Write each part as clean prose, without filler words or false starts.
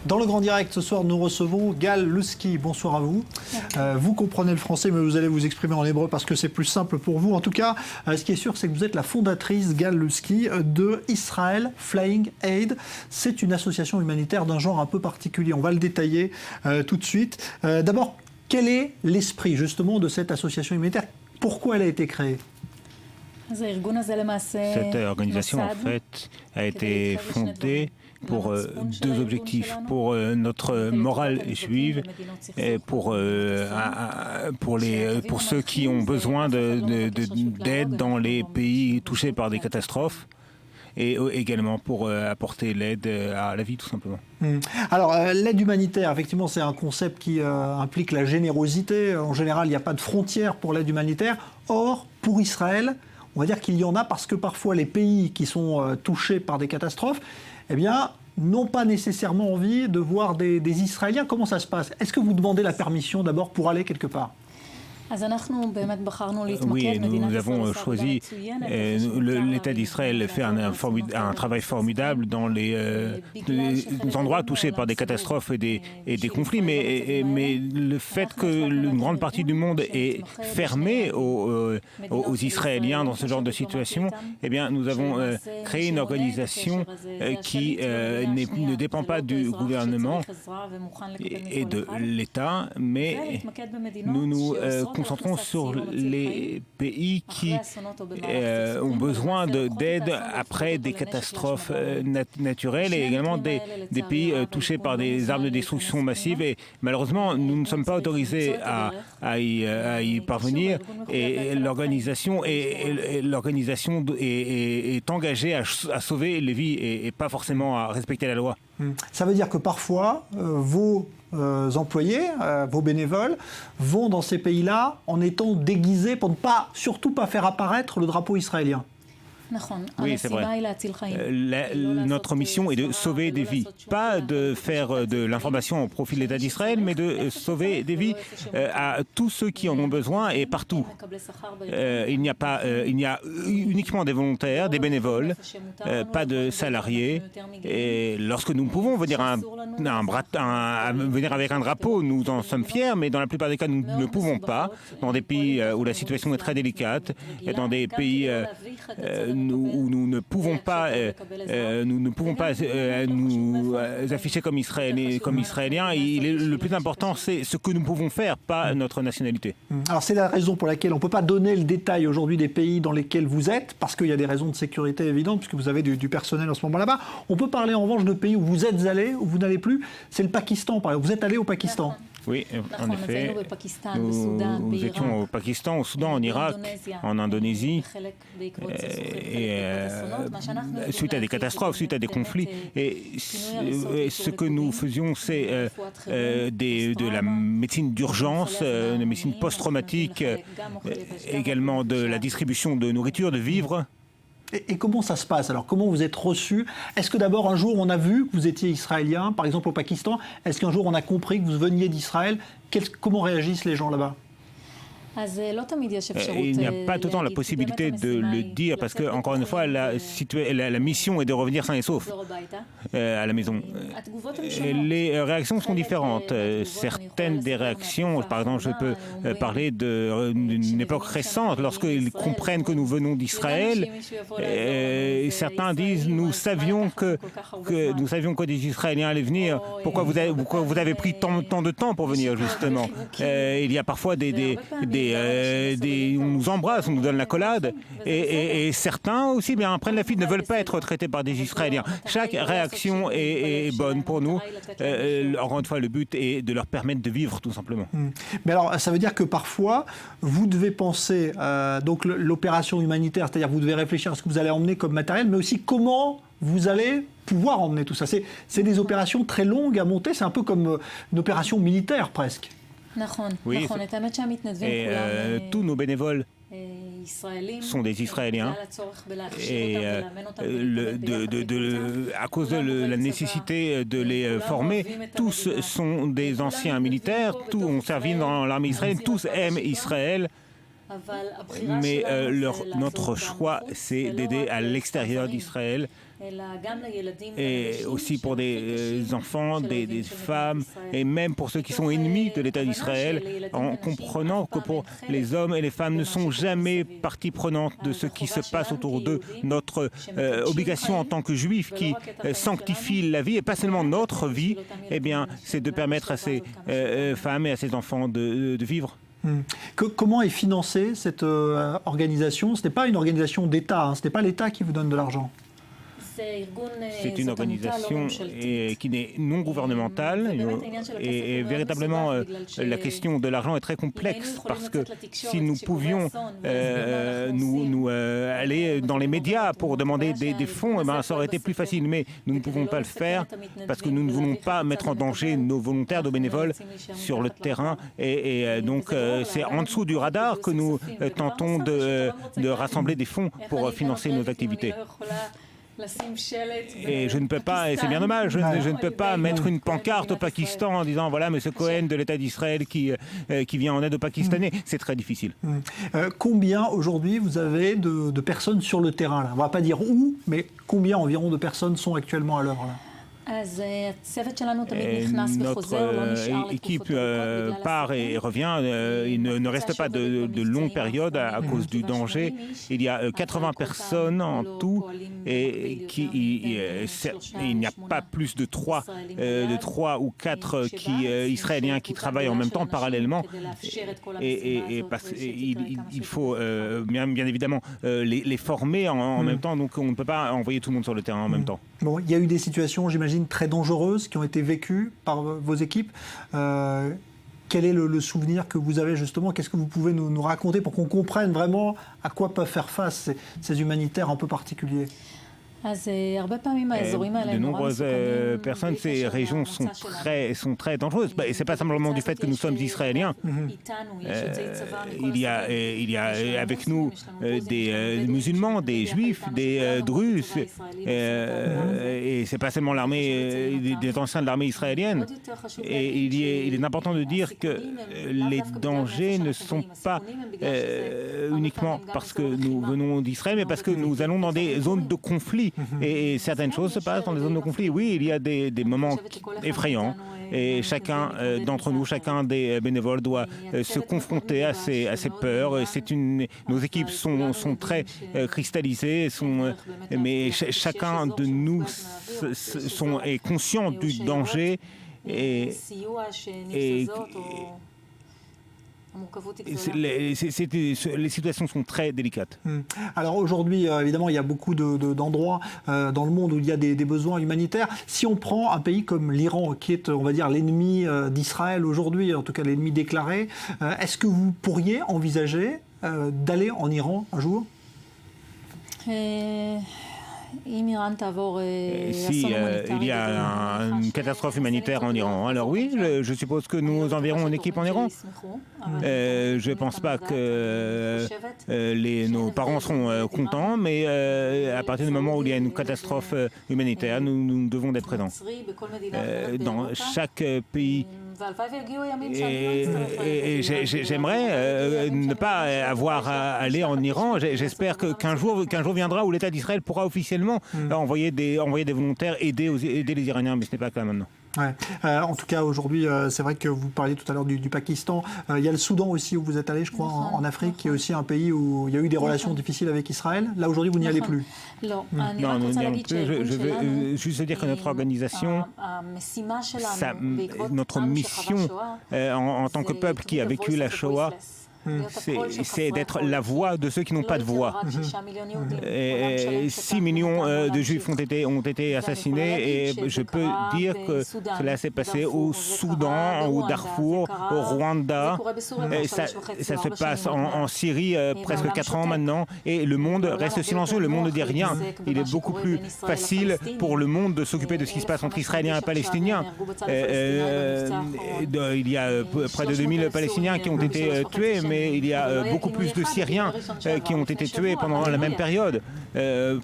Dans le Grand Direct, ce soir, nous recevons Gal Lusky. Bonsoir à vous. Vous comprenez le français, mais vous allez vous exprimer en hébreu parce que c'est plus simple pour vous. En tout cas, ce qui est sûr, c'est que vous êtes la fondatrice, Gal Lusky, de Israel Flying Aid. C'est une association humanitaire d'un genre un peu particulier. On va le détailler tout de suite. D'abord, quel est l'esprit, justement, de cette association humanitaire? Pourquoi elle a été créée? Cette organisation, en fait, a été fondée pour deux objectifs, pour notre morale juive et pour ceux qui ont besoin d'aide dans les pays touchés par des catastrophes, et également pour apporter l'aide à la vie, tout simplement. Alors, l'aide humanitaire, effectivement, c'est un concept qui implique la générosité. En général, il n'y a pas de frontières pour l'aide humanitaire. Or, pour Israël, on va dire qu'il y en a parce que parfois les pays qui sont touchés par des catastrophes, eh bien, n'ont pas nécessairement envie de voir des Israéliens. Comment ça se passe? Est-ce que vous demandez la permission d'abord pour aller quelque part? Oui, nous avons choisi, l'État d'Israël fait un travail formidable dans les endroits touchés par des catastrophes et des conflits, mais le fait que une grande partie du monde est fermée aux Israéliens dans ce genre de situation, eh bien, nous avons créé une organisation qui ne dépend pas du gouvernement et de l'État, mais nous nous concentrons sur les pays qui ont besoin d'aide après des catastrophes naturelles et également des pays touchés par des armes de destruction massive. Et malheureusement, nous ne sommes pas autorisés à y parvenir et l'organisation est engagée à sauver les vies et pas forcément à respecter la loi. Ça veut dire que parfois, vos employés, vos bénévoles, vont dans ces pays-là en étant déguisés pour ne pas, surtout pas faire apparaître le drapeau israélien. Oui, c'est vrai. Notre mission est de sauver des vies. Pas de faire de l'information au profit de l'État d'Israël, mais de sauver des vies à tous ceux qui en ont besoin et partout. Il y a uniquement des volontaires, des bénévoles, pas de salariés. Et lorsque nous pouvons venir avec un drapeau, nous en sommes fiers, mais dans la plupart des cas, nous ne pouvons pas. Dans des pays où la situation est très délicate, et dans des pays où nous ne pouvons pas nous afficher comme Israéliens. Le plus important, c'est ce que nous pouvons faire, pas notre nationalité. Alors c'est la raison pour laquelle on ne peut pas donner le détail aujourd'hui des pays dans lesquels vous êtes, parce qu'il y a des raisons de sécurité évidentes, puisque vous avez du personnel en ce moment là-bas. On peut parler en revanche de pays où vous êtes allés, où vous n'allez plus. C'est le Pakistan, par exemple. Vous êtes allé au Pakistan? Oui, en effet. Nous étions au Pakistan, au Soudan, en Irak, en Indonésie, suite à des catastrophes, suite à des conflits. Et ce que nous faisions, c'est de la médecine d'urgence, de la médecine post-traumatique, également de la distribution de nourriture, de vivres. Et comment ça se passe? Alors, comment vous êtes reçu? Est-ce que d'abord, un jour, on a vu que vous étiez israélien, par exemple au Pakistan? Est-ce qu'un jour, on a compris que vous veniez d'Israël? Comment réagissent les gens là-bas? Il n'y a pas tout le temps la possibilité de le dire parce que, encore une fois, la mission est de revenir sain et sauf à la maison. Les réactions sont différentes. Certaines des réactions, par exemple, je peux parler d'une époque récente, lorsqu'ils comprennent que nous venons d'Israël, certains disent nous savions que des Israéliens allaient venir. Pourquoi vous avez pris tant de temps pour venir, justement? Il y a parfois on nous embrasse, on nous donne l'accolade, et certains aussi prennent la fuite, ne veulent pas être traités par des Israéliens. Chaque réaction est bonne pour nous. Encore une fois, le but est de leur permettre de vivre, tout simplement. Mais alors, ça veut dire que parfois, vous devez penser donc l'opération humanitaire, c'est-à-dire vous devez réfléchir à ce que vous allez emmener comme matériel, mais aussi comment vous allez pouvoir emmener tout ça. C'est des opérations très longues à monter, c'est un peu comme une opération militaire presque. Oui, et tous nos bénévoles sont des Israéliens et à cause de la nécessité de les former, tous sont des anciens militaires, tous ont servi dans l'armée israélienne, tous aiment Israël. Mais notre choix, c'est d'aider à l'extérieur d'Israël et aussi pour des enfants, des femmes, et même pour ceux qui sont ennemis de l'État d'Israël, en comprenant que pour les hommes et les femmes ne sont jamais partie prenante de ce qui se passe autour d'eux. Notre obligation en tant que juifs qui sanctifient la vie, et pas seulement notre vie, eh bien, c'est de permettre à ces femmes et à ces enfants de vivre. Comment est financée cette organisation? Ce n'est pas une organisation d'État, hein, ce n'est pas l'État qui vous donne de l'argent. C'est une organisation qui n'est non gouvernementale et véritablement la question de l'argent est très complexe parce que si nous pouvions nous aller dans les médias pour demander des fonds, eh ben, ça aurait été plus facile, mais nous ne pouvons pas le faire parce que nous ne voulons pas mettre en danger nos volontaires, nos bénévoles sur le terrain et donc c'est en dessous du radar que nous tentons de rassembler des fonds pour financer nos activités. Et je ne peux pas, et c'est bien dommage, je ne peux pas mettre une pancarte au Pakistan en disant voilà, M. Cohen de l'État d'Israël qui vient en aide aux Pakistanais. C'est très difficile. Combien aujourd'hui vous avez de personnes sur le terrain là? On ne va pas dire où, mais combien environ de personnes sont actuellement à l'œuvre là? Notre équipe part et revient. Il ne reste pas de longues périodes à cause du danger. Il y a 80 personnes en tout et il n'y a pas plus de 3 ou 4 Israéliens qui travaillent en même temps parallèlement. Et il faut bien évidemment les former en même temps. Donc on ne peut pas envoyer tout le monde sur le terrain en même temps. Bon, il y a eu des situations, j'imagine, très dangereuses qui ont été vécues par vos équipes. Quel est le souvenir que vous avez justement? Qu'est-ce que vous pouvez nous raconter pour qu'on comprenne vraiment à quoi peuvent faire face ces humanitaires un peu particuliers? De nombreuses personnes, ces régions sont très dangereuses. Et ce n'est pas simplement du fait que nous sommes Israéliens. Il y a avec nous des musulmans, des juifs, des druzes. Et ce n'est pas seulement l'armée, des anciens de l'armée israélienne. Et il est important de dire que les dangers ne sont pas uniquement parce que nous venons d'Israël, mais parce que nous allons dans des zones de conflit. Et certaines choses se passent dans les zones de conflit. Oui, il y a des moments effrayants et chacun d'entre nous, chacun des bénévoles doit se confronter à ces peurs. Nos équipes sont très cristallisées, mais chacun de nous est conscient du danger et les situations sont très délicates. Alors aujourd'hui, évidemment, il y a beaucoup d'endroits dans le monde où il y a des besoins humanitaires. Si on prend un pays comme l'Iran, qui est, on va dire, l'ennemi d'Israël aujourd'hui, en tout cas l'ennemi déclaré, est-ce que vous pourriez envisager d'aller en Iran un jour? Si il y a une catastrophe humanitaire en Iran, alors oui, je suppose que nous enverrons une équipe en Iran. Je ne pense pas que nos parents seront contents, mais à partir du moment où il y a une catastrophe humanitaire, nous devons être présents. Dans chaque pays. Et j'aimerais ne pas avoir à aller en Iran. J'espère qu'un jour viendra où l'État d'Israël pourra officiellement envoyer des volontaires aider les Iraniens, mais ce n'est pas le cas maintenant. Ouais. En tout cas, aujourd'hui, c'est vrai que vous parliez tout à l'heure du Pakistan. Il y a le Soudan aussi où vous êtes allé, je crois, en Afrique, qui est aussi un pays où il y a eu des relations difficiales avec Israël. Là, aujourd'hui, vous n'y allez plus. Non, nous n'y allons plus. Je veux juste dire que notre organisation, notre mission en tant que peuple qui a vécu la Shoah, c'est d'être la voix de ceux qui n'ont pas de voix. 6 millions de Juifs ont été assassinés et je peux dire que cela s'est passé au Soudan, au Darfour, au Rwanda. Ça se passe en Syrie presque 4 ans maintenant et le monde reste silencieux, le monde ne dit rien. Il est beaucoup plus facile pour le monde de s'occuper de ce qui se passe entre Israéliens et Palestiniens. Il y a près de 2000 Palestiniens qui ont été tués, mais il y a beaucoup plus de Syriens qui ont été tués pendant la même période.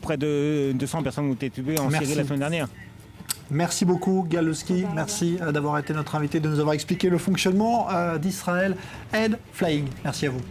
Près de 200 personnes ont été tuées en Syrie la semaine dernière. Merci beaucoup, Gal Lusky. Merci d'avoir été notre invité, de nous avoir expliqué le fonctionnement d'Israël Aid Flying. Merci à vous.